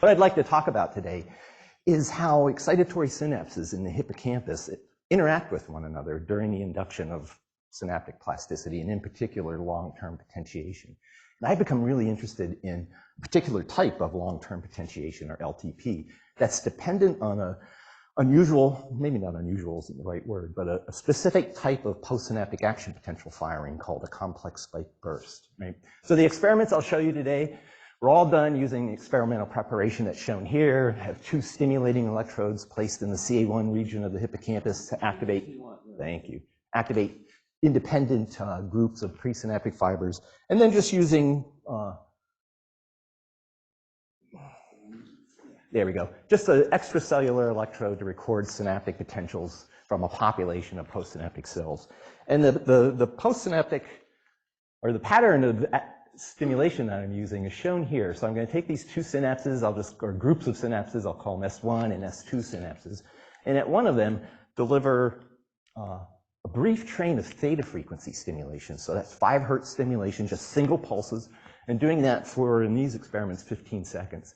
What I'd like to talk about today is how excitatory synapses in the hippocampus interact with one another during the induction of synaptic plasticity, and in particular, long-term potentiation. And I've become really interested in a particular type of long-term potentiation, or LTP, that's dependent on a unusual, maybe not unusual isn't the right word, but a specific type of postsynaptic action potential firing called a complex spike burst. Right? So the experiments I'll show you today were all done using the experimental preparation that's shown here. I have two stimulating electrodes placed in the CA1 region of the hippocampus to activate, thank you, activate independent groups of presynaptic fibers, and then just using, there we go, just an extracellular electrode to record synaptic potentials from a population of postsynaptic cells. And the postsynaptic, or the pattern of stimulation that I'm using is shown here. So I'm going to take these two synapses, or groups of synapses, I'll call them S1 and S2 synapses, and at one of them deliver a brief train of theta frequency stimulation. So that's 5 hertz stimulation, just single pulses, and doing that for, in these experiments, 15 seconds.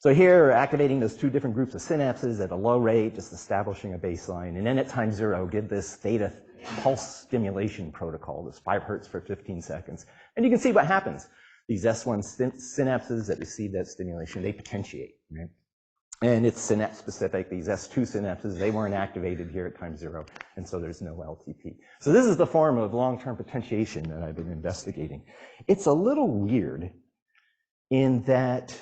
So here, we're activating those two different groups of synapses at a low rate, just establishing a baseline, and then at time 0, give this theta pulse stimulation protocol, this 5 hertz for 15 seconds. And you can see what happens. These S1 synapses that receive that stimulation, they potentiate, right? And it's synapse specific. These S2 synapses, they weren't activated here at time 0, and so there's no LTP. So this is the form of long-term potentiation that I've been investigating. It's a little weird in that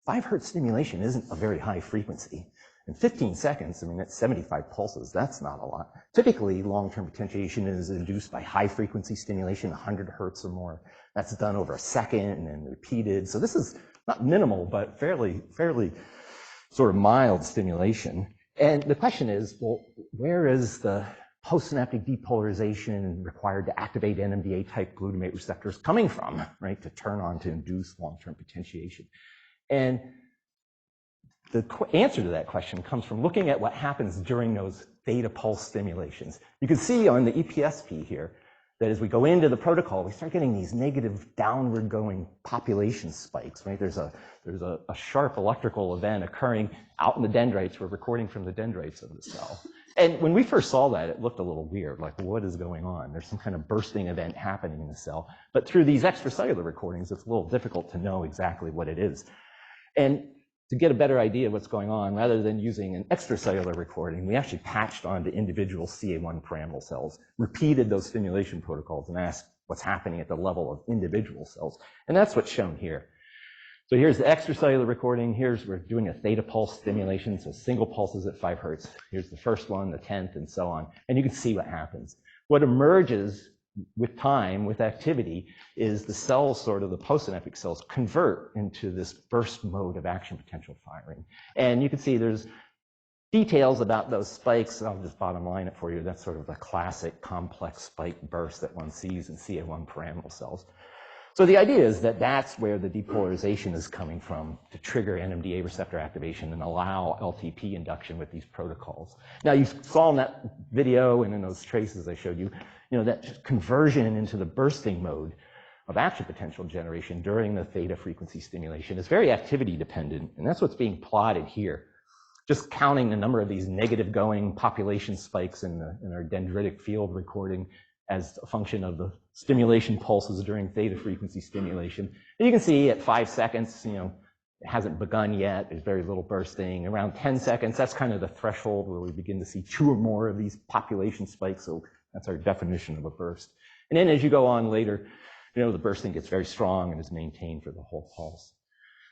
5 hertz stimulation isn't a very high frequency. In 15 seconds, I mean, that's 75 pulses. That's not a lot. Typically, long-term potentiation is induced by high-frequency stimulation, 100 hertz or more. That's done over a second and then repeated. So this is not minimal, but fairly sort of mild stimulation. And the question is, well, where is the postsynaptic depolarization required to activate NMDA-type glutamate receptors coming from, right, to turn on to induce long-term potentiation? And the answer to that question comes from looking at what happens during those theta pulse stimulations. You can see on the EPSP here that as we go into the protocol, we start getting these negative downward going population spikes, right? There's a sharp electrical event occurring out in the dendrites. We're recording from the dendrites of the cell. And when we first saw that, it looked a little weird, like what is going on? There's some kind of bursting event happening in the cell. But through these extracellular recordings, it's a little difficult to know exactly what it is. And to get a better idea of what's going on, rather than using an extracellular recording, we actually patched onto individual CA1 pyramidal cells, repeated those stimulation protocols, and asked what's happening at the level of individual cells. And that's what's shown here. So here's the extracellular recording. We're doing a theta pulse stimulation, so single pulses at 5 hertz. Here's the first one, the 10th, and so on. And you can see what happens. What emerges with time, with activity, is the cells, sort of the postsynaptic cells, convert into this burst mode of action potential firing. And you can see there's details about those spikes. I'll just bottom line it for you. That's sort of the classic complex spike burst that one sees in CA1 pyramidal cells. So the idea is that that's where the depolarization is coming from to trigger NMDA receptor activation and allow LTP induction with these protocols. Now, you saw in that video and in those traces I showed you, that conversion into the bursting mode of action potential generation during the theta frequency stimulation is very activity dependent, and that's what's being plotted here. Just counting the number of these negative going population spikes in our dendritic field recording as a function of the stimulation pulses during theta frequency stimulation. And you can see at 5 seconds, it hasn't begun yet. There's very little bursting. Around 10 seconds, that's kind of the threshold where we begin to see 2 or more of these population spikes. So that's our definition of a burst. And then as you go on later, the bursting gets very strong and is maintained for the whole pulse.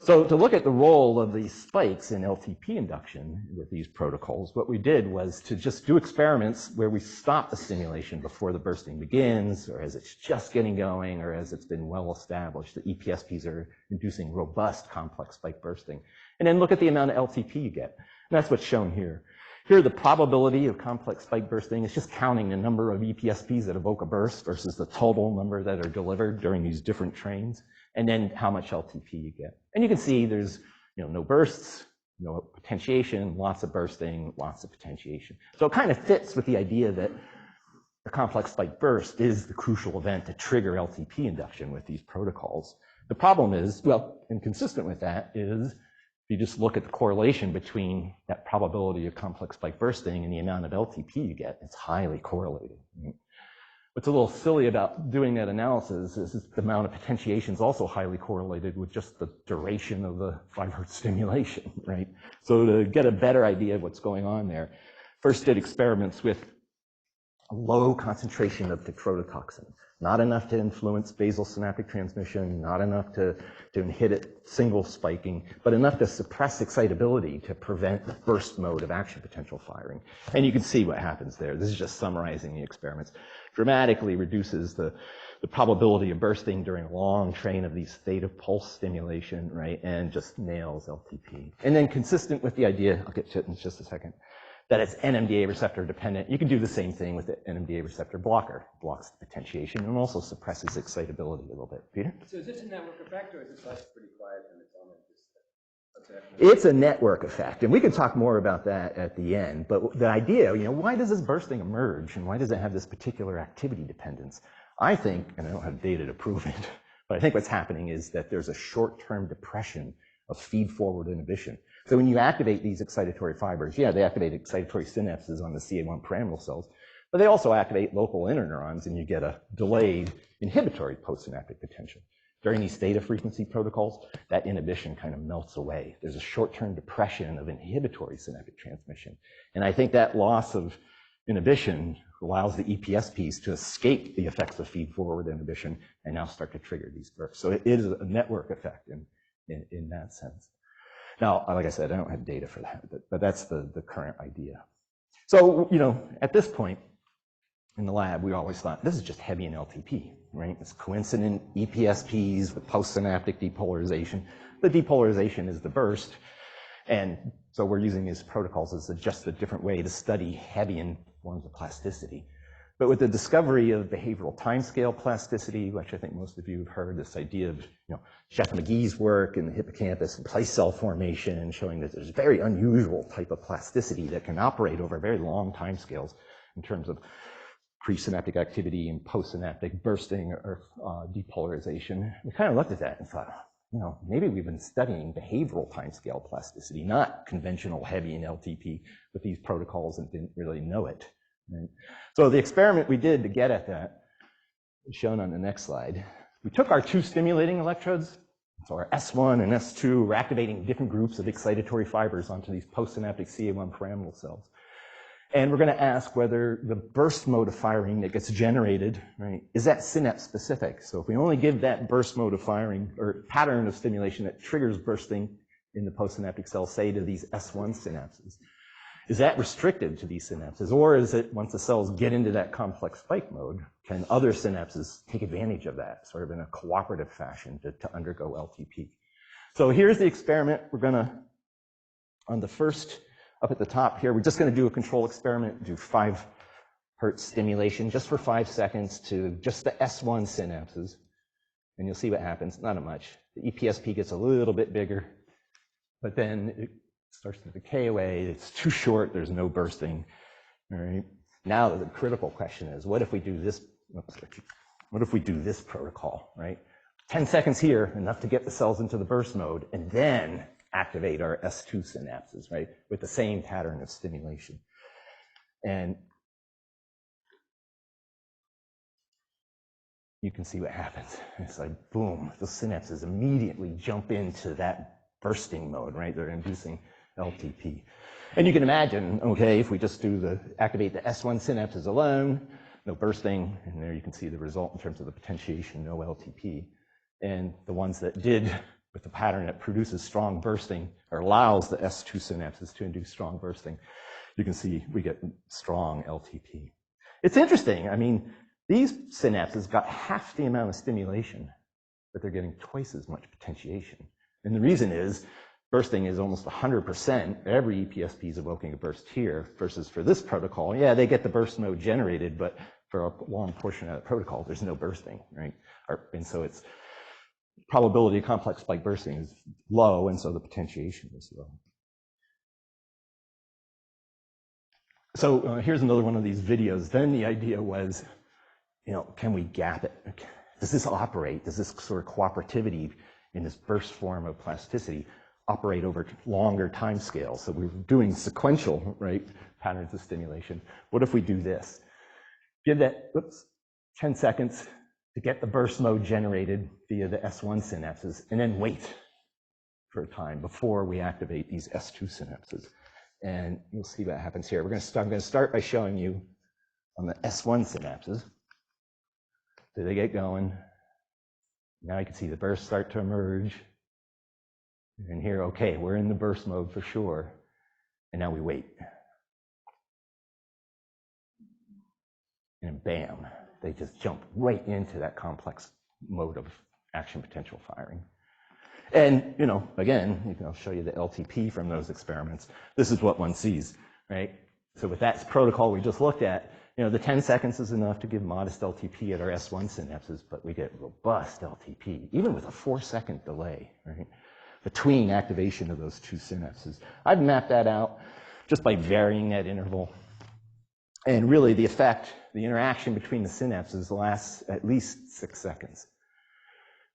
So to look at the role of these spikes in LTP induction with these protocols, what we did was to just do experiments where we stop the stimulation before the bursting begins, or as it's just getting going, or as it's been well established. The EPSPs are inducing robust complex spike bursting. And then look at the amount of LTP you get. And that's what's shown here. Here, the probability of complex spike bursting is just counting the number of EPSPs that evoke a burst versus the total number that are delivered during these different trains, and then how much LTP you get. And you can see there's no bursts, no potentiation, lots of bursting, lots of potentiation. So it kind of fits with the idea that the complex spike burst is the crucial event to trigger LTP induction with these protocols. The problem is, well, inconsistent with that is you just look at the correlation between that probability of complex spike bursting and the amount of LTP you get, it's highly correlated. Right? What's a little silly about doing that analysis is the amount of potentiation is also highly correlated with just the duration of the 5 Hz stimulation, right? So to get a better idea of what's going on there, first did experiments with a low concentration of tetrodotoxin, not enough to influence basal synaptic transmission, not enough to inhibit single spiking, but enough to suppress excitability to prevent the burst mode of action potential firing. And you can see what happens there. This is just summarizing the experiments. Dramatically reduces the probability of bursting during a long train of these theta pulse stimulation, right? And just nails LTP. And then consistent with the idea, I'll get to it in just a second, that it's NMDA receptor dependent. You can do the same thing with the NMDA receptor blocker. Blocks the potentiation and also suppresses excitability a little bit. Peter? So is this a network effect, or is this like pretty quiet and it's on just It's a network effect, and we can talk more about that at the end. But the idea, why does this bursting emerge, and why does it have this particular activity dependence? I think, and I don't have data to prove it, but I think what's happening is that there's a short-term depression of feed-forward inhibition. So when you activate these excitatory fibers, yeah, they activate excitatory synapses on the CA1 pyramidal cells, but they also activate local interneurons, and you get a delayed inhibitory postsynaptic potential. During these theta frequency protocols, that inhibition kind of melts away. There's a short-term depression of inhibitory synaptic transmission. And I think that loss of inhibition allows the EPSPs to escape the effects of feed-forward inhibition and now start to trigger these bursts. So it is a network effect in that sense. Now, like I said, I don't have data for that, but that's the current idea. So, at this point in the lab, we always thought, this is just heavy in LTP, right? It's coincident EPSPs with postsynaptic depolarization. The depolarization is the burst. And so we're using these protocols as just a different way to study Hebbian forms of plasticity. But with the discovery of behavioral timescale plasticity, which I think most of you have heard, this idea of Jeff McGee's work in the hippocampus and place cell formation, and showing that there's a very unusual type of plasticity that can operate over very long timescales in terms of presynaptic activity and postsynaptic bursting or depolarization. We kind of looked at that and thought, maybe we've been studying behavioral timescale plasticity, not conventional Hebbian LTP with these protocols, and didn't really know it. Right? So the experiment we did to get at that is shown on the next slide. We took our 2 stimulating electrodes, so our S1 and S2, we're activating different groups of excitatory fibers onto these postsynaptic CA1 pyramidal cells. And we're going to ask whether the burst mode of firing that gets generated, right, is that synapse specific? So if we only give that burst mode of firing or pattern of stimulation that triggers bursting in the postsynaptic cells, say to these S1 synapses, is that restricted to these synapses? Or is it, once the cells get into that complex spike mode, can other synapses take advantage of that, sort of in a cooperative fashion to undergo LTP? So here's the experiment. We're going to, on the first, up at the top here, we're just going to do a control experiment, do 5 Hz stimulation just for 5 seconds to just the S1 synapses. And you'll see what happens. Not much. The EPSP gets a little bit bigger, but then it starts to decay away. It's too short. There's no bursting. All right. Now the critical question is, what if we do this? What if we do this protocol? Right. 10 seconds here, enough to get the cells into the burst mode, and then activate our S2 synapses, right, with the same pattern of stimulation. And you can see what happens. It's like, boom, the synapses immediately jump into that bursting mode, right? They're inducing LTP. And you can imagine, okay, if we just activate the S1 synapses alone, no bursting, and there you can see the result in terms of the potentiation, no LTP. And the ones that did with the pattern that produces strong bursting, or allows the S2 synapses to induce strong bursting, you can see we get strong LTP. It's interesting. I mean, these synapses got half the amount of stimulation, but they're getting twice as much potentiation. And the reason is, bursting is almost 100%. Every EPSP is evoking a burst here, versus for this protocol, yeah, they get the burst mode generated, but for a long portion of the protocol, there's no bursting, right? And so it's probability of complex spike bursting is low, and so the potentiation is low. So here's another one of these videos. Then the idea was, can we gap it? Does this operate? Does this sort of cooperativity in this burst form of plasticity operate over longer time scales. So we're doing sequential, right, patterns of stimulation. What if we do this? Give that, 10 seconds to get the burst mode generated via the S1 synapses, and then wait for a time before we activate these S2 synapses. And you'll see what happens here. I'm going to start by showing you on the S1 synapses. So they get going. Now you can see the bursts start to emerge. And here, okay, we're in the burst mode for sure. And now we wait. And bam, they just jump right into that complex mode of action potential firing. And, you know, again, I'll show you the LTP from those experiments. This is what one sees, right? So with that protocol we just looked at, you know, the 10 seconds is enough to give modest LTP at our S1 synapses, but we get robust LTP, even with a 4-second delay, right, between activation of those two synapses. I've mapped that out just by varying that interval. And really the effect, the interaction between the synapses lasts at least 6 seconds.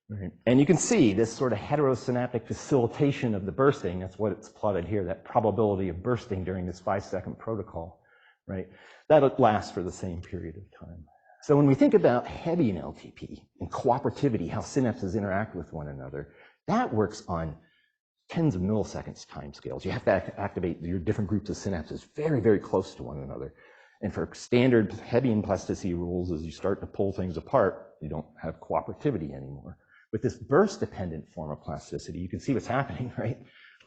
Right. And you can see this sort of heterosynaptic facilitation of the bursting. That's what it's plotted here, that probability of bursting during this 5-second protocol, right? That lasts for the same period of time. So when we think about heavy in LTP and cooperativity, how synapses interact with one another, that works on tens of milliseconds timescales. You have to activate your different groups of synapses very, very close to one another. And for standard heavy in plasticity rules, as you start to pull things apart, you don't have cooperativity anymore. With this burst-dependent form of plasticity, you can see what's happening, right?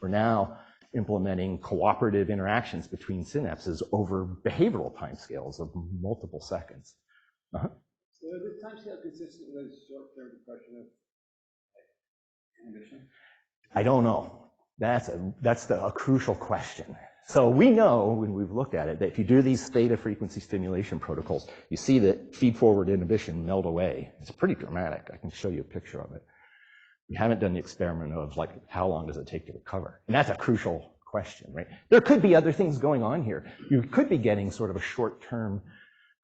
We're now implementing cooperative interactions between synapses over behavioral timescales of multiple seconds. So is this timescale consistent with short-term depression of inhibition? I don't know. That's a crucial question. So we know, when we've looked at it, that if you do these theta frequency stimulation protocols, you see that feed-forward inhibition melt away. It's pretty dramatic. I can show you a picture of it. We haven't done the experiment of, like, how long does it take to recover? And that's a crucial question, right? There could be other things going on here. You could be getting sort of a short-term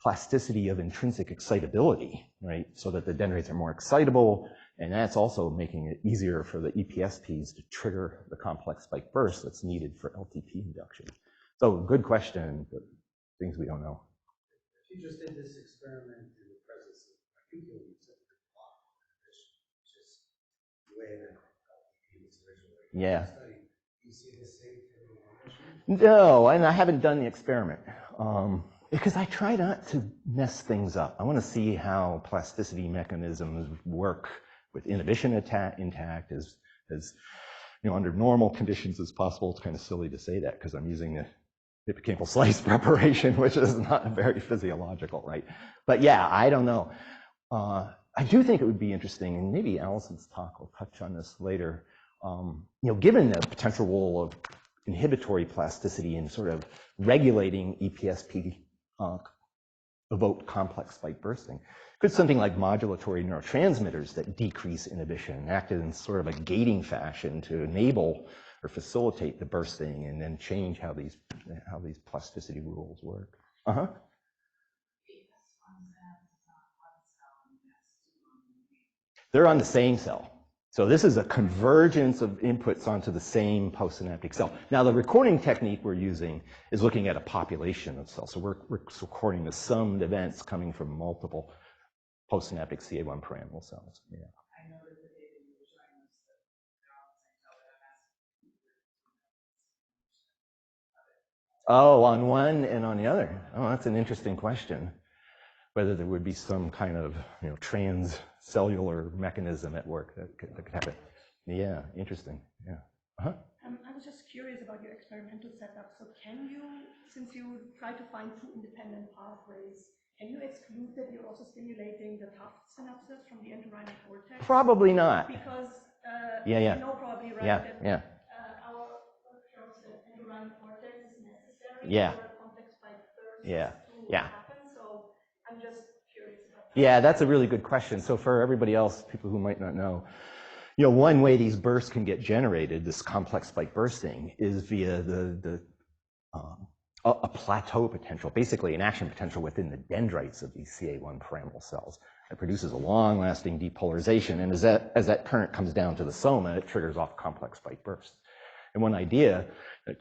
plasticity of intrinsic excitability, right? So that the dendrites are more excitable, and that's also making it easier for the EPSPs to trigger the complex spike burst that's needed for LTP induction. So good question, but things we don't know. You just did this experiment in the presence of particular receptor block inhibition, which is the way that LTP was originally studied. Do you see the same thing in inhibition? No, and I haven't done the experiment. Because I try not to mess things up. I want to see how plasticity mechanisms work with inhibition intact as you know, under normal conditions as possible. It's kind of silly to say that because I'm using the hippocampal slice preparation, which is not very physiological, right? But yeah, I don't know. I do think it would be interesting, and maybe Allison's talk will touch on this later. You know, given the potential role of inhibitory plasticity in sort of regulating EPSP evoked complex spike bursting. Could something like modulatory neurotransmitters that decrease inhibition act in sort of a gating fashion to enable or facilitate the bursting and then change how these plasticity rules work? They're on the same cell. So this is a convergence of inputs onto the same postsynaptic cell. Now the recording technique we're using is looking at a population of cells. So we're recording the summed events coming from multiple postsynaptic CA1 pyramidal cells. Yeah. I know that the data you were showing us that they're on the same cell, but I'm asking. Oh, on one and on the other. Oh, that's an interesting question. Whether there would be some kind of, you know, transcellular mechanism at work that could happen. Yeah, interesting. Yeah. I was just curious about your experimental setup. So can you, since you try to find two independent pathways, can you exclude that you're also stimulating the Taft synapses from the entorhinal cortex? Probably not. Because you know probably, right, that our work shows that entorhinal cortex is necessary for complex spike bursts to happen. So I'm just curious about that. Yeah, that's a really good question. So for everybody else, people who might not know, you know, one way these bursts can get generated, this complex spike bursting, is via a plateau potential, basically an action potential within the dendrites of these CA1 pyramidal cells. It produces a long-lasting depolarization, and as that current comes down to the soma, it triggers off complex spike bursts. And one idea that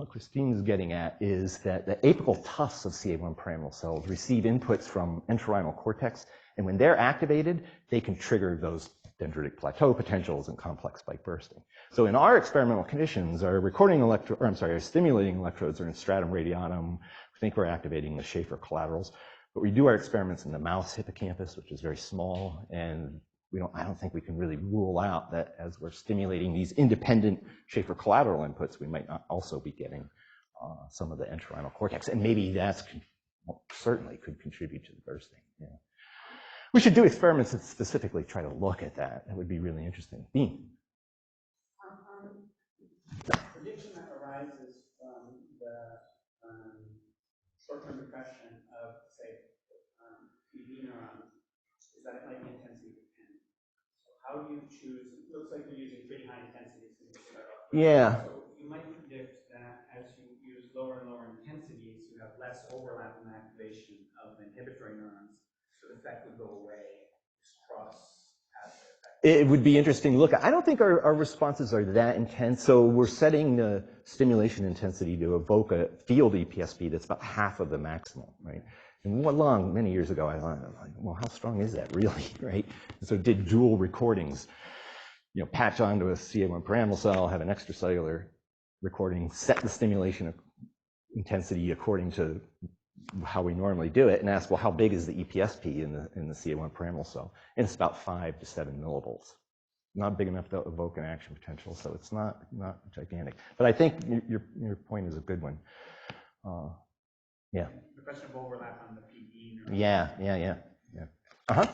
Christine's getting at is that the apical tufts of CA1 pyramidal cells receive inputs from entorhinal cortex, and when they're activated, they can trigger those dendritic plateau potentials and complex spike bursting. So in our experimental conditions, our our stimulating electrodes are in stratum radiatum. We think we're activating the Schaefer collaterals, but we do our experiments in the mouse hippocampus, which is very small, and I don't think we can really rule out that as we're stimulating these independent Schaefer collateral inputs, we might not also be getting some of the entorhinal cortex, and maybe that's certainly could contribute to the bursting. Yeah. We should do experiments that specifically try to look at that. That would be really interesting. Dean. Prediction that arises from the short-term depression of, say, PV neurons is that it might be intensity dependent. So how do you choose? It looks like you're using pretty high intensities. Yeah. So you might predict that as you use lower and lower intensities, you have less overlap in activation of the inhibitory neurons. So the effect would go away, this cross-pathway effect. It would be interesting to look at. I don't think our responses are that intense. So we're setting the stimulation intensity to evoke a field EPSP that's about half of the maximal, right? And many years ago, I thought, well, how strong is that really, right? And so did dual recordings, patch onto a CA1 pyramidal cell, have an extracellular recording, set the stimulation intensity according to how we normally do it, and ask, well, how big is the EPSP in the CA1 pyramidal cell? And it's about 5 to 7 millivolts. Not big enough to evoke an action potential, so it's not gigantic. But I think your point is a good one. Yeah. The question of overlap on the PE neurons. Yeah. Uh-huh.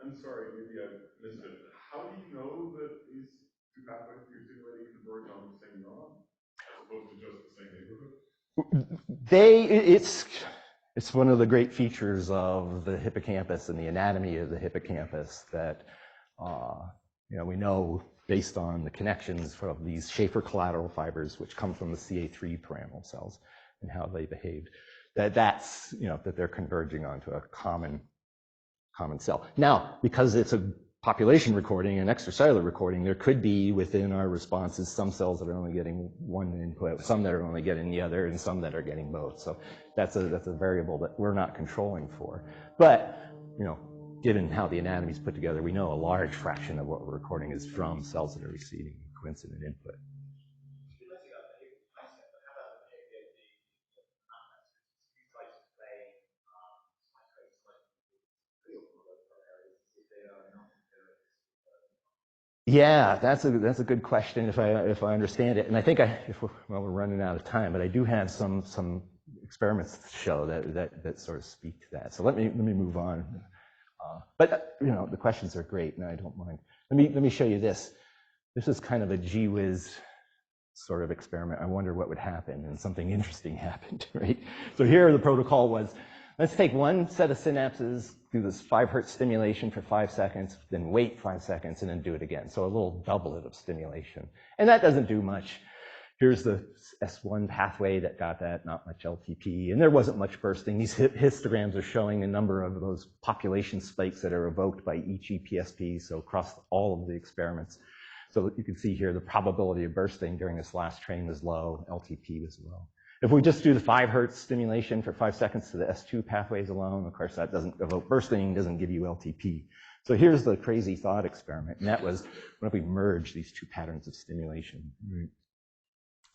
I'm sorry, maybe I missed it. How do you know that these two pathways you're stimulating converge on the same neuron, as opposed to just the same neighborhood? It's one of the great features of the hippocampus and the anatomy of the hippocampus that we know based on the connections from these Schaefer collateral fibers, which come from the CA3 pyramidal cells and how they behave, that they're converging onto a common cell. Now, because it's a population recording and extracellular recording, there could be within our responses some cells that are only getting one input, some that are only getting the other, and some that are getting both. So that's a variable that we're not controlling for. But given how the anatomy is put together, we know a large fraction of what we're recording is from cells that are receiving coincident input. Yeah, that's a good question if I understand it, and I think we're running out of time, but I do have some experiments to show that sort of speak to that. So let me move on. But the questions are great, and I don't mind. Let me show you this. This is kind of a gee whiz sort of experiment. I wonder what would happen, and something interesting happened, right? So here the protocol was, let's take one set of synapses, do this 5 Hertz stimulation for 5 seconds, then wait 5 seconds, and then do it again. So a little doublet of stimulation. And that doesn't do much. Here's the S1 pathway that got that, not much LTP, and there wasn't much bursting. These histograms are showing a number of those population spikes that are evoked by each EPSP, so across all of the experiments. So you can see here the probability of bursting during this last train was low, LTP was low. If we just do the 5 Hertz stimulation for 5 seconds to the S2 pathways alone, of course that doesn't evoke bursting, doesn't give you LTP. So here's the crazy thought experiment, and that was, what if we merge these two patterns of stimulation, right?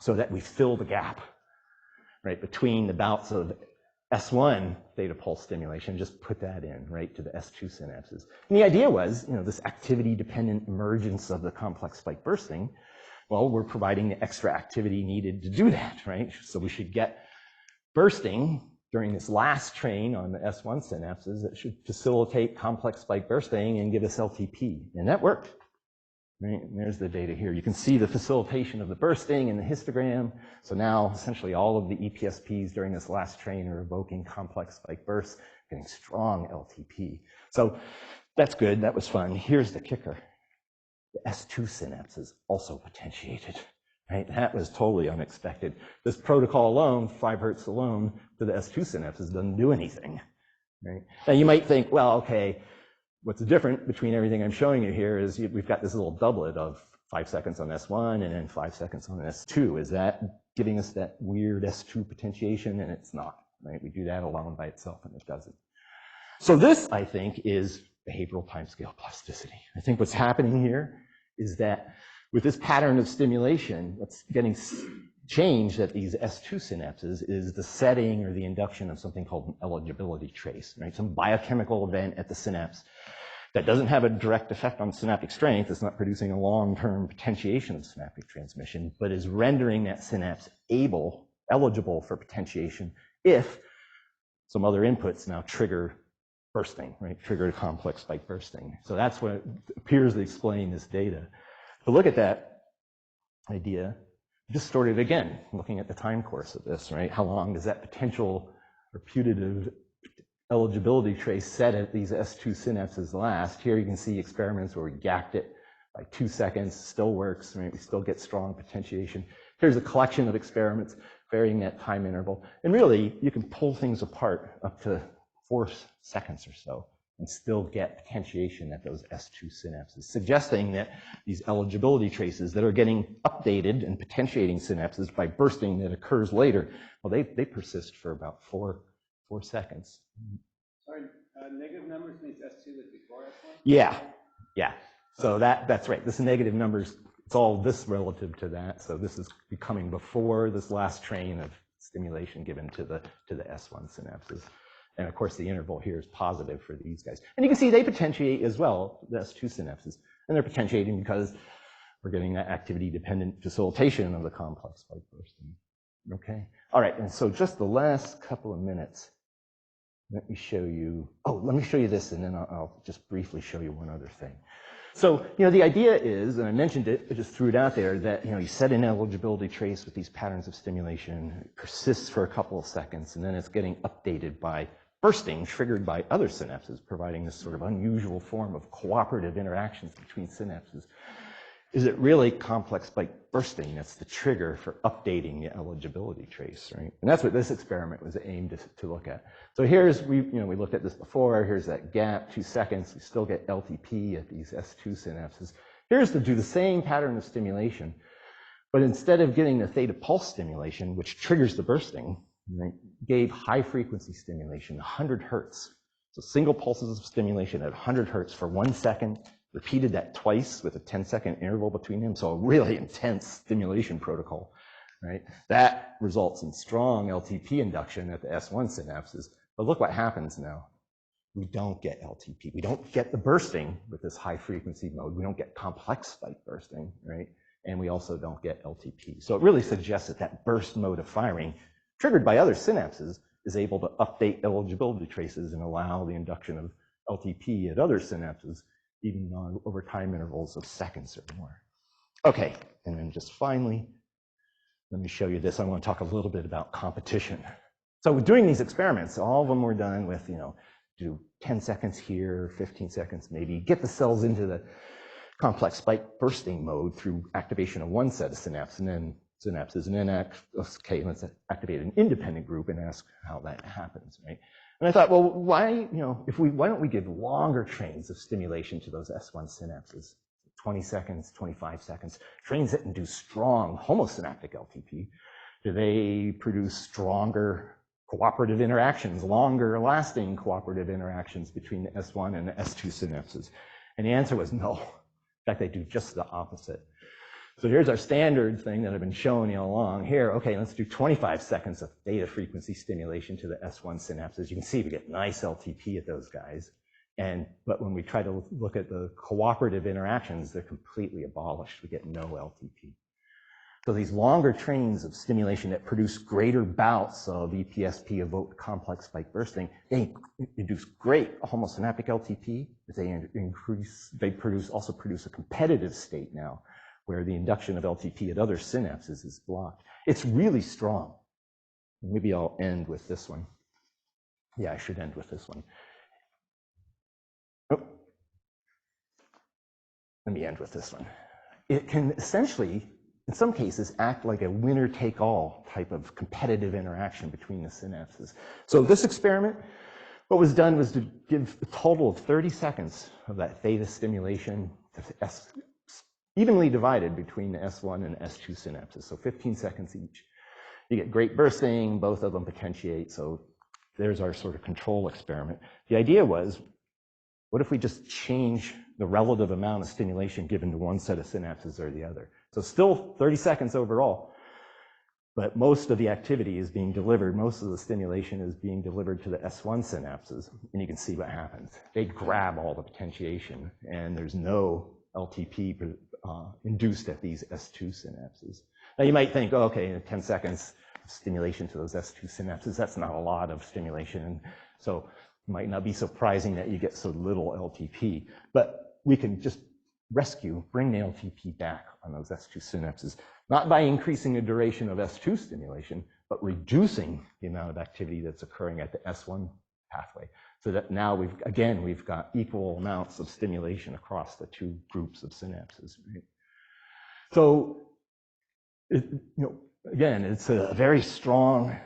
So that we fill the gap, right, between the bouts of S1 theta pulse stimulation, just put that in, right, to the S2 synapses. And the idea was, this activity-dependent emergence of the complex spike bursting, well, we're providing the extra activity needed to do that, right? So we should get bursting during this last train on the S1 synapses that should facilitate complex spike bursting and give us LTP. And that worked. Right? And there's the data here. You can see the facilitation of the bursting in the histogram. So now essentially all of the EPSPs during this last train are evoking complex spike bursts, getting strong LTP. So that's good. That was fun. Here's the kicker. The S2 synapses also potentiated. Right? That was totally unexpected. This protocol alone, 5 Hertz alone, to the S2 synapses doesn't do anything. Right? Now you might think, well, okay, what's different between everything I'm showing you here is we've got this little doublet of 5 seconds on S1 and then 5 seconds on S2. Is that giving us that weird S2 potentiation? And it's not, right? We do that alone by itself and it doesn't. So this, I think, is behavioral timescale plasticity. I think what's happening here is that with this pattern of stimulation, what's getting changed at these S2 synapses is the setting or the induction of something called an eligibility trace, right? Some biochemical event at the synapse that doesn't have a direct effect on synaptic strength. It's not producing a long-term potentiation of synaptic transmission, but is rendering that synapse eligible for potentiation if some other inputs now trigger bursting, right? Trigger a complex spike bursting. So that's what appears to explain this data. To look at that idea, just started again, looking at the time course of this, right? How long does that potential or putative eligibility trace set at these S2 synapses last? Here you can see experiments where we gapped it by 2 seconds, still works, right? We still get strong potentiation. Here's a collection of experiments varying that time interval. And really, you can pull things apart up to 4 seconds or so and still get potentiation at those S2 synapses, suggesting that these eligibility traces that are getting updated and potentiating synapses by bursting that occurs later, well, they persist for about 4 seconds. Sorry, negative numbers means S2 was before S1? Yeah. So that's right. This negative numbers, it's all this relative to that. So this is becoming before this last train of stimulation given to the S1 synapses. And of course, the interval here is positive for these guys. And you can see they potentiate as well, the S2 synapses. And they're potentiating because we're getting that activity-dependent facilitation of the complex spike bursting. Okay. All right. And so just the last couple of minutes, let me show you this, and then I'll just briefly show you one other thing. So, the idea is, and I mentioned it, I just threw it out there, that, you set an eligibility trace with these patterns of stimulation, it persists for a couple of seconds, and then it's getting updated by bursting triggered by other synapses, providing this sort of unusual form of cooperative interactions between synapses. Is it really complex spike bursting that's the trigger for updating the eligibility trace, right? And that's what this experiment was aimed to look at. So here's, we looked at this before, here's that gap, 2 seconds, we still get LTP at these S2 synapses. Here's to do the same pattern of stimulation, but instead of getting the theta pulse stimulation, which triggers the bursting, right, gave high frequency stimulation, 100 hertz. So single pulses of stimulation at 100 hertz for 1 second, repeated that twice with a 10-second interval between them. So a really intense stimulation protocol, right? That results in strong LTP induction at the S1 synapses. But look what happens now. We don't get LTP. We don't get the bursting with this high frequency mode. We don't get complex spike bursting, right? And we also don't get LTP. So it really suggests that that burst mode of firing, triggered by other synapses, is able to update eligibility traces and allow the induction of LTP at other synapses, even over time intervals of seconds or more. Okay, and then just finally, let me show you this. I want to talk a little bit about competition. So doing these experiments, all of them were done with, do 10 seconds here, 15 seconds maybe, get the cells into the complex spike bursting mode through activation of one set of synapses, and then okay, let's activate an independent group and ask how that happens, right? And I thought, well, why don't we give longer trains of stimulation to those S1 synapses, 20 seconds, 25 seconds, trains that induce strong homosynaptic LTP? Do they produce stronger cooperative interactions, longer lasting cooperative interactions between the S1 and the S2 synapses? And the answer was no. In fact, they do just the opposite. So here's our standard thing that I've been showing you all along here. Okay, let's do 25 seconds of theta frequency stimulation to the S1 synapses. You can see we get nice LTP at those guys. But when we try to look at the cooperative interactions, they're completely abolished. We get no LTP. So these longer trains of stimulation that produce greater bouts of EPSP evoked complex spike bursting, they induce great homosynaptic LTP. They also produce a competitive state now, where the induction of LTP at other synapses is blocked. It's really strong. Maybe I'll end with this one. Yeah, I should end with this one. Oh. Let me end with this one. It can essentially, in some cases, act like a winner-take-all type of competitive interaction between the synapses. So this experiment, what was done was to give a total of 30 seconds of that theta stimulation to evenly divided between the S1 and S2 synapses, so 15 seconds each. You get great bursting, both of them potentiate, so there's our sort of control experiment. The idea was, what if we just change the relative amount of stimulation given to one set of synapses or the other? So still 30 seconds overall, but most of the activity is being delivered, most of the stimulation is being delivered to the S1 synapses, and you can see what happens. They grab all the potentiation, and there's no LTP induced at these S2 synapses. Now you might think, oh, okay, in 10 seconds of stimulation to those S2 synapses, that's not a lot of stimulation, so it might not be surprising that you get so little LTP, but we can just bring the LTP back on those S2 synapses, not by increasing the duration of S2 stimulation, but reducing the amount of activity that's occurring at the S1 pathway. So that now we've got equal amounts of stimulation across the two groups of synapses. Right? So, again, it's a very strong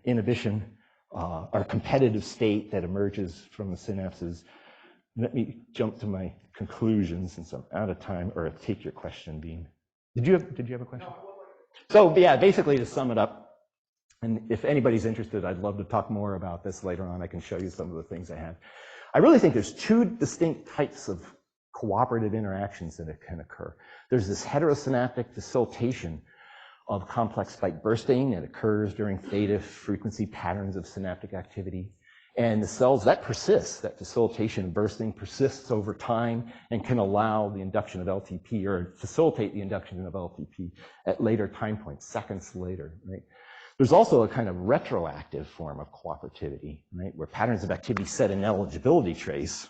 inhibition or competitive state that emerges from the synapses. Let me jump to my conclusions since I'm out of time, or take your question, Bean. Did you have a question? No. So yeah, basically to sum it up, and if anybody's interested, I'd love to talk more about this later on. I can show you some of the things I have. I really think there's two distinct types of cooperative interactions that can occur. There's this heterosynaptic facilitation of complex spike bursting that occurs during theta frequency patterns of synaptic activity. And the cells, that persists, that facilitation bursting persists over time and can allow the induction of LTP or facilitate the induction of LTP at later time points, seconds later, right? There's also a kind of retroactive form of cooperativity, right? Where patterns of activity set an eligibility trace,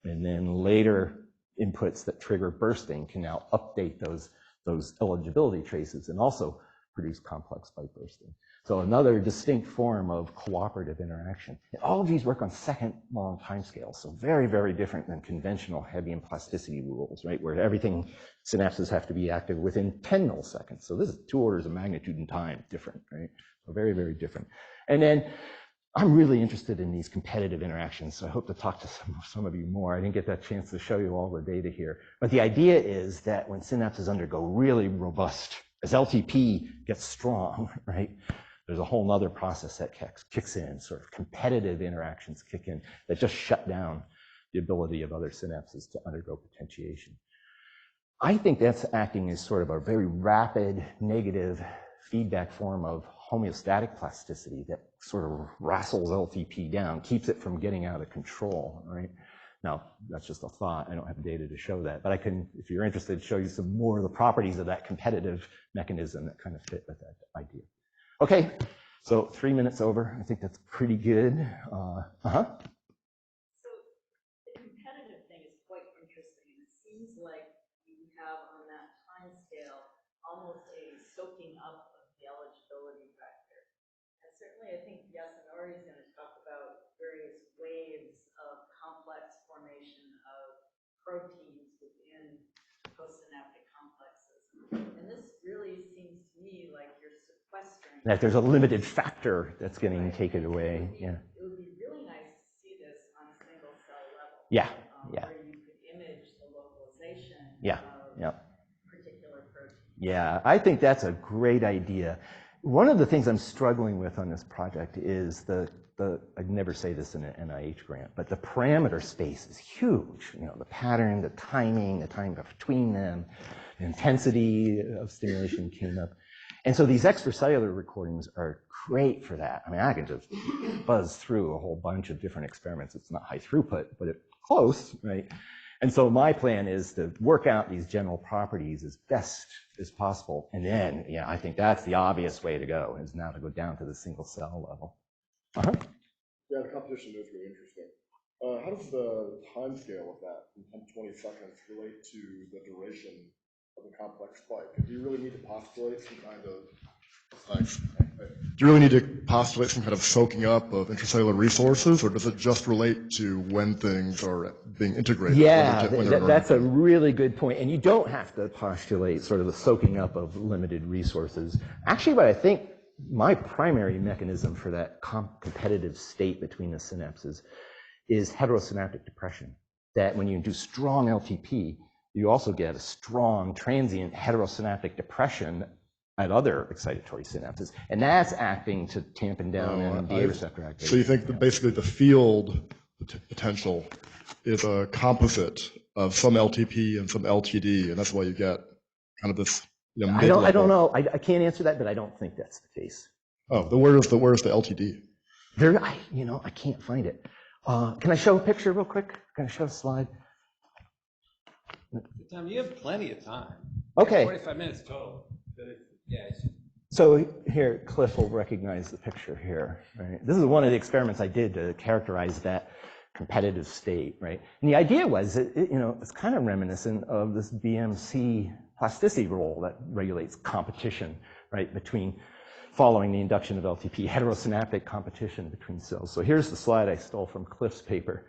and then later inputs that trigger bursting can now update those eligibility traces and also produce complex spike bursting. So another distinct form of cooperative interaction. And all of these work on second-long timescales, so very, very different than conventional Hebbian plasticity rules, right? Where everything, synapses have to be active within 10 milliseconds. So this is 2 orders of magnitude in time different, right? So very, very different. And then I'm really interested in these competitive interactions, so I hope to talk to some of you more. I didn't get that chance to show you all the data here. But the idea is that when synapses undergo really robust, as LTP gets strong, right? There's a whole other process that kicks in, sort of competitive interactions kick in that just shut down the ability of other synapses to undergo potentiation. I think that's acting as sort of a very rapid negative feedback form of homeostatic plasticity that sort of wrestles LTP down, keeps it from getting out of control, right? Now, that's just a thought. I don't have data to show that, but I can, if you're interested, show you some more of the properties of that competitive mechanism that kind of fit with that idea. Okay, so 3 minutes over. I think that's pretty good. So the competitive thing is quite interesting. It seems like you have on that time scale almost a soaking up of the eligibility factor. And certainly I think Yasunori is going to talk about various waves of complex formation of proteins within postsynaptic complexes. And this really seems to me like you're sequestering. That there's a limited factor that's getting taken away. Yeah. It would be really nice to see this on a single cell level. Yeah. Where you could image the localization of particular proteins. Yeah, I think that's a great idea. One of the things I'm struggling with on this project is I'd never say this in an NIH grant, but the parameter space is huge. You know, the pattern, the timing, the time between them, the intensity of stimulation came up. And so these extracellular recordings are great for that. I mean, I can just buzz through a whole bunch of different experiments. It's not high throughput, but it's close, right? And so my plan is to work out these general properties as best as possible. And then, yeah, I think that's the obvious way to go, is now to go down to the single cell level. Yeah, the competition is really interesting. How does the time scale of that from 10 to 20 seconds relate to the duration of the complex spike? Do you really need to postulate some kind of soaking up of intracellular resources, or does it just relate to when things are being integrated? Yeah, that's a really good point. And you don't have to postulate sort of the soaking up of limited resources. Actually, what I think my primary mechanism for that competitive state between the synapses is heterosynaptic depression. That when you do strong LTP, you also get a strong transient heterosynaptic depression at other excitatory synapses, and that's acting to tampen down NMDA receptor activity. So you think that basically the field potential is a composite of some LTP and some LTD, and that's why you get kind of this, you know, mid-level. I don't know. I can't answer that, but I don't think that's the case. Oh, then where's the LTD? There, I can't find it. Can I show a picture real quick? Can I show a slide? Tom, you have plenty of time. Okay. 45 minutes total. Yeah. So here, Cliff will recognize the picture here, right? This is one of the experiments I did to characterize that competitive state, right? And the idea was, it's kind of reminiscent of this BMC plasticity rule that regulates competition, right, between following the induction of LTP, heterosynaptic competition between cells. So here's the slide I stole from Cliff's paper.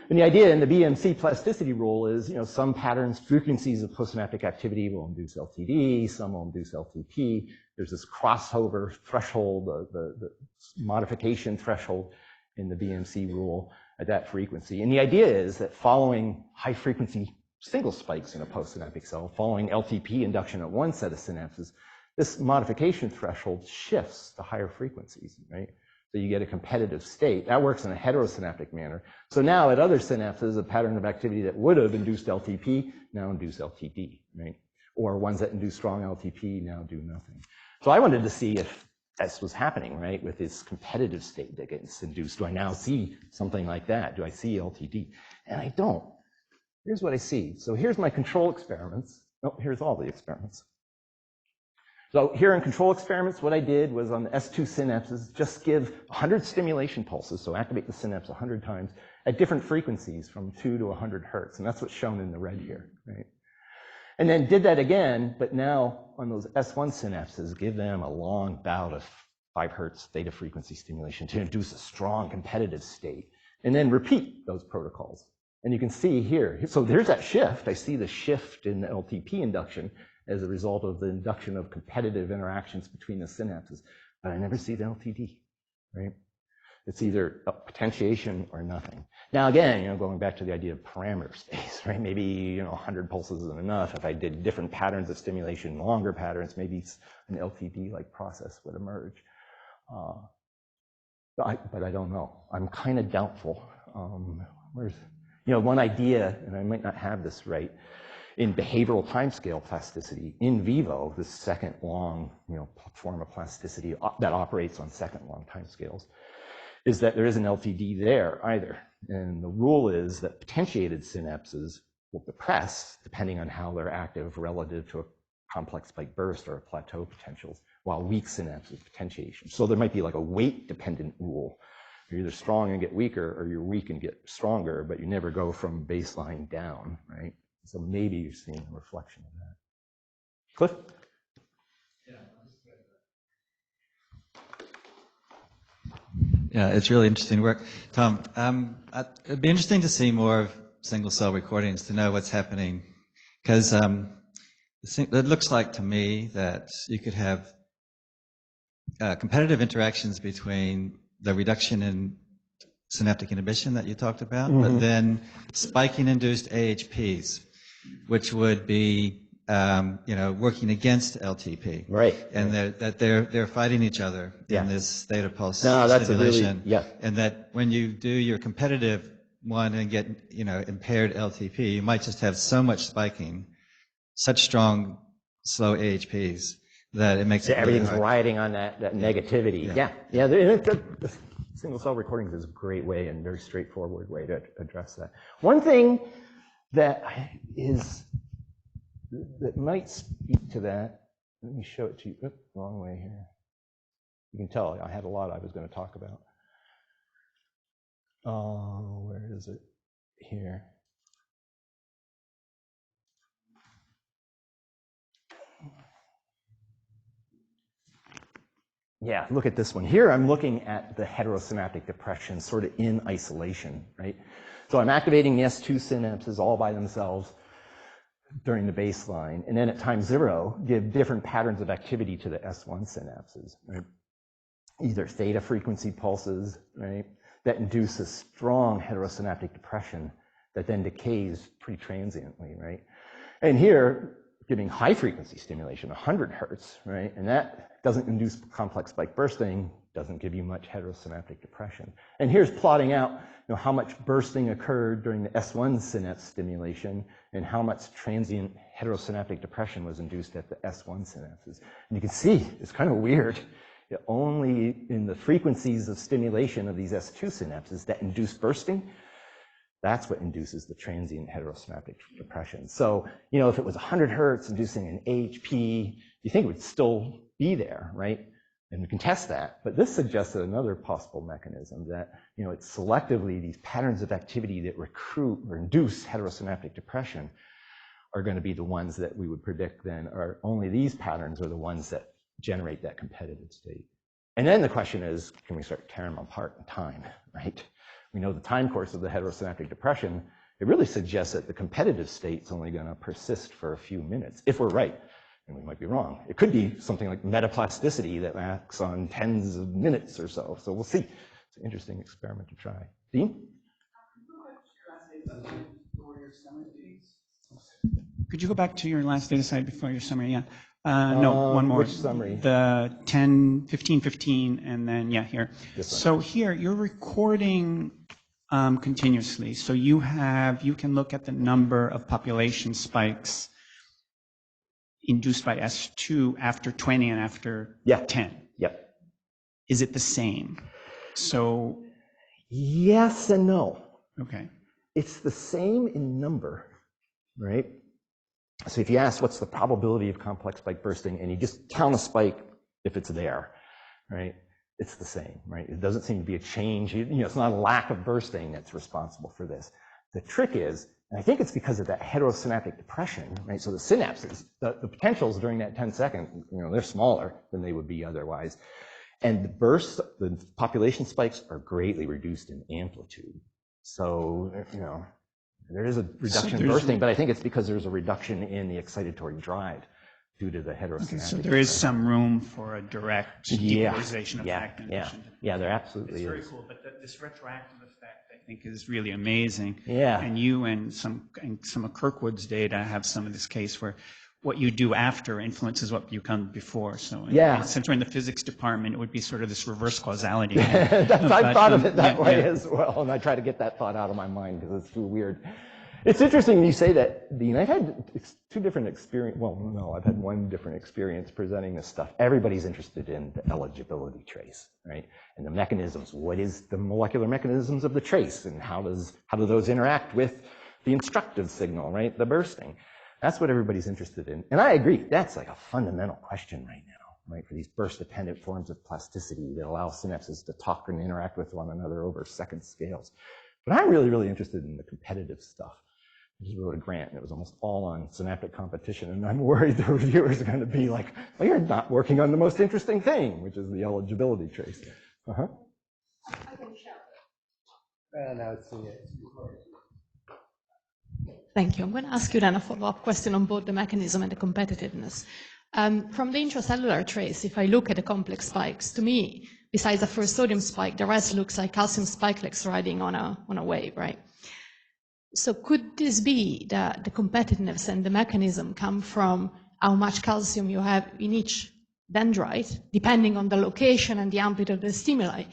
And the idea in the BMC plasticity rule is, some patterns, frequencies of postsynaptic activity will induce LTD, some will induce LTP. There's this crossover threshold, the modification threshold in the BMC rule at that frequency. And the idea is that following high frequency single spikes in a postsynaptic cell, following LTP induction at one set of synapses, this modification threshold shifts to higher frequencies, right? So you get a competitive state. That works in a heterosynaptic manner. So now at other synapses, a pattern of activity that would have induced LTP now induce LTD, right? Or ones that induce strong LTP now do nothing. So I wanted to see if this was happening, right, with this competitive state that gets induced. Do I now see something like that? Do I see LTD? And I don't. Here's what I see. So here's my control experiments. Oh, here's all the experiments. So here in control experiments, what I did was on the S2 synapses, just give 100 stimulation pulses, so activate the synapse 100 times at different frequencies from 2 to 100 hertz, and that's what's shown in the red here, right? And then did that again, but now on those S1 synapses, give them a long bout of 5 hertz theta frequency stimulation to induce a strong competitive state, and then repeat those protocols. And you can see here, so there's that shift. I see the shift in the LTP induction as a result of the induction of competitive interactions between the synapses, but I never see the LTD, right? It's either a potentiation or nothing. Now again, going back to the idea of parameter space, right? Maybe 100 pulses isn't enough. If I did different patterns of stimulation, longer patterns, maybe an LTD-like process would emerge. But I don't know. I'm kind of doubtful. One idea, and I might not have this right, in behavioral timescale plasticity, in vivo, the second long form of plasticity that operates on second long timescales, is that there isn't LTD there either. And the rule is that potentiated synapses will depress depending on how they're active relative to a complex spike burst or a plateau potentials, while weak synapses potentiation. So there might be like a weight-dependent rule. You're either strong and get weaker, or you're weak and get stronger, but you never go from baseline down, right? So maybe you're seeing a reflection of that. Cliff? Yeah, it's really interesting work. Tom, it'd be interesting to see more of single cell recordings to know what's happening, because it looks like to me that you could have competitive interactions between the reduction in synaptic inhibition that you talked about, but then spiking induced AHPs, which would be working against LTP, right? And that they're fighting each other in this theta pulse that's stimulation, and that when you do your competitive one and get impaired LTP, you might just have so much spiking, such strong slow AHPs that it makes everything's riding on that negativity. The single cell recordings is a great way and very straightforward way to address that. One thing that might speak to that, let me show it to you. Oops, wrong way here. You can tell I had a lot I was going to talk about. Oh, where is it? Here. Yeah, look at this one. Here I'm looking at the heterosynaptic depression sort of in isolation, right? So I'm activating the S2 synapses all by themselves during the baseline, and then at time 0, give different patterns of activity to the S1 synapses, right? Either theta frequency pulses, right, that induce a strong heterosynaptic depression that then decays pretty transiently, right? And here, giving high frequency stimulation, 100 hertz, right? And that doesn't induce complex spike bursting, doesn't give you much heterosynaptic depression. And here's plotting out how much bursting occurred during the S1 synapse stimulation and how much transient heterosynaptic depression was induced at the S1 synapses. And you can see, it's kind of weird. Only in the frequencies of stimulation of these S2 synapses that induce bursting, that's what induces the transient heterosynaptic depression. So, if it was 100 hertz inducing an AHP, you think it would still be there, right? And we can test that. But this suggests another possible mechanism that, it's selectively these patterns of activity that recruit or induce heterosynaptic depression are going to be the ones that we would predict then, or only these patterns are the ones that generate that competitive state. And then the question is, can we start tearing them apart in time, right? We know the time course of the heterosynaptic depression, it really suggests that the competitive state's only going to persist for a few minutes, if we're right, and we might be wrong. It could be something like metaplasticity that acts on tens of minutes or so. So we'll see. It's an interesting experiment to try. Dean? Could you go back to your last data slide before your summary? Yeah. No, one more. Which summary? The 10, 15, 15, and then, yeah, here. So here, you're recording continuously. So you can look at the number of population spikes induced by S2 after 20 and after 10. Yep. Is it the same? So. Yes and no. Okay. It's the same in number, right? So if you ask what's the probability of complex spike bursting, and you just count a spike if it's there, right? It's the same, right? It doesn't seem to be a change. It's not a lack of bursting that's responsible for this. The trick is, and I think it's because of that heterosynaptic depression, right? So the synapses, the potentials during that 10 seconds, they're smaller than they would be otherwise. And the population spikes are greatly reduced in amplitude. So, there is a reduction in bursting, but I think it's because there's a reduction in the excitatory drive due to the heterosynaptic. Okay, so there is some room for a direct depolarization effect. Yeah, there absolutely is. It's very cool, but this retroactive effect, I think, is really amazing. Yeah. And you and some of Kirkwood's data have some of this case where what you do after influences what you've done before. So since we're in the physics department, it would be sort of this reverse causality. I thought of it that way as well, and I try to get that thought out of my mind because it's too weird. It's interesting you say that, Dean. I've had two different experiences. Well, no, I've had one different experience presenting this stuff. Everybody's interested in the eligibility trace, right? And the mechanisms. What is the molecular mechanisms of the trace, and how do those interact with the instructive signal, right? The bursting. That's what everybody's interested in. And I agree, that's like a fundamental question right now, right? For these burst-dependent forms of plasticity that allow synapses to talk and interact with one another over second scales. But I'm really, really interested in the competitive stuff. I just wrote a grant, and it was almost all on synaptic competition, and I'm worried the reviewers are going to be like, well, you're not working on the most interesting thing, which is the eligibility trace. I can shout. Now it's Thank you. I'm going to ask you then a follow-up question on both the mechanism and the competitiveness. From the intracellular trace, if I look at the complex spikes, to me, besides the first sodium spike, the rest looks like calcium spikelets riding on a wave, right? So could this be that the competitiveness and the mechanism come from how much calcium you have in each dendrite, depending on the location and the amplitude of the stimuli?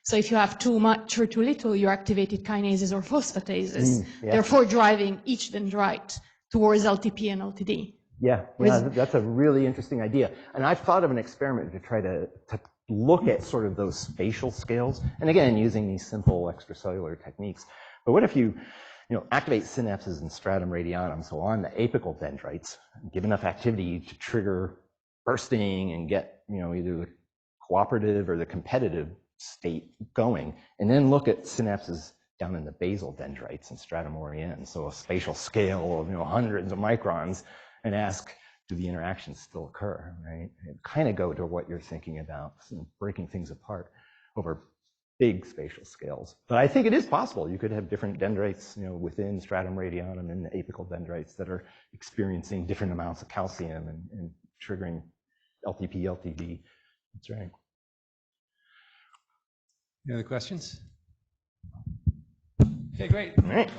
So if you have too much or too little, you activated kinases or phosphatases, therefore driving each dendrite towards LTP and LTD. Yeah, that's a really interesting idea. And I've thought of an experiment to try to look at sort of those spatial scales, and again, using these simple extracellular techniques. But what if you activate synapses in stratum radionum, so on the apical dendrites, give enough activity to trigger bursting and get, either the cooperative or the competitive state going, and then look at synapses down in the basal dendrites and stratum aureum, so a spatial scale of hundreds of microns, and ask, do the interactions still occur, right? And kind of go to what you're thinking about, breaking things apart over big spatial scales. But I think it is possible. You could have different dendrites, within stratum radionum and the apical dendrites that are experiencing different amounts of calcium and triggering LTP, LTD. That's right. Any other questions? Okay, great. All right.